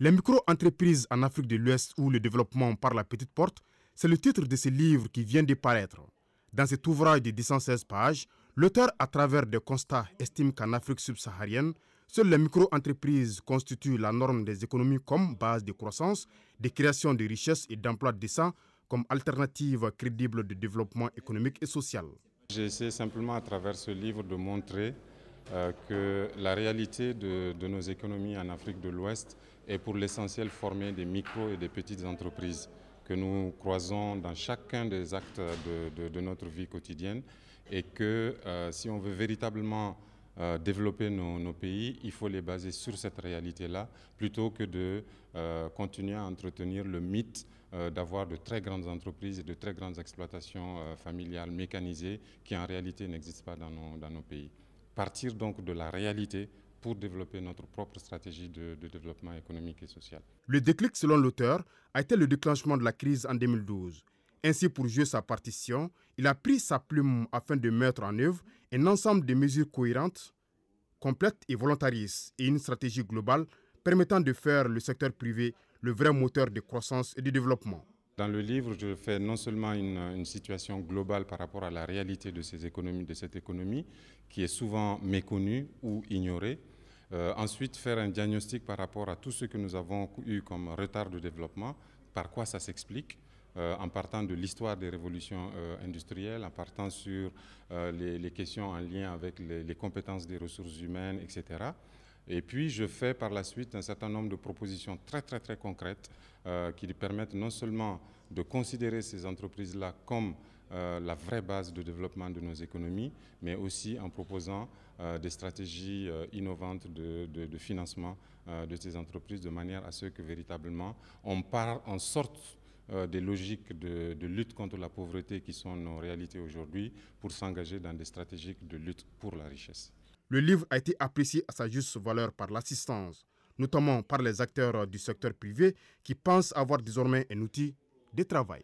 Les micro-entreprises en Afrique de l'Ouest ou le développement par la petite porte, c'est le titre de ce livre qui vient de paraître. Dans cet ouvrage de 216 pages, l'auteur, à travers des constats, estime qu'en Afrique subsaharienne, seules les micro-entreprises constituent la norme des économies comme base de croissance, de création de richesses et d'emplois décents comme alternative crédible de développement économique et social. J'ai essayé simplement à travers ce livre de montrer que la réalité de nos économies en Afrique de l'Ouest est pour l'essentiel formée des micro et des petites entreprises que nous croisons dans chacun des actes de notre vie quotidienne et que si on veut véritablement développer nos pays, il faut les baser sur cette réalité-là plutôt que de continuer à entretenir le mythe d'avoir de très grandes entreprises et de très grandes exploitations familiales mécanisées qui en réalité n'existent pas dans nos pays. Partir donc de la réalité pour développer notre propre stratégie de développement économique et social. Le déclic, selon l'auteur, a été le déclenchement de la crise en 2012. Ainsi, pour jouer sa partition, il a pris sa plume afin de mettre en œuvre un ensemble de mesures cohérentes, complètes et volontaristes et une stratégie globale permettant de faire le secteur privé le vrai moteur de croissance et de développement. Dans le livre, je fais non seulement une situation globale par rapport à la réalité de ces économies, de cette économie, qui est souvent méconnue ou ignorée. Ensuite, faire un diagnostic par rapport à tout ce que nous avons eu comme retard de développement, par quoi ça s'explique, en partant de l'histoire des révolutions industrielles, en partant sur les questions en lien avec les compétences des ressources humaines, etc. Et puis, je fais par la suite un certain nombre de propositions très concrètes qui permettent non seulement de considérer ces entreprises-là comme la vraie base de développement de nos économies, mais aussi en proposant des stratégies innovantes de financement de ces entreprises de manière à ce que véritablement on sorte des logiques de lutte contre la pauvreté qui sont nos réalités aujourd'hui pour s'engager dans des stratégies de lutte pour la richesse. Le livre a été apprécié à sa juste valeur par l'assistance, notamment par les acteurs du secteur privé qui pensent avoir désormais un outil de travail.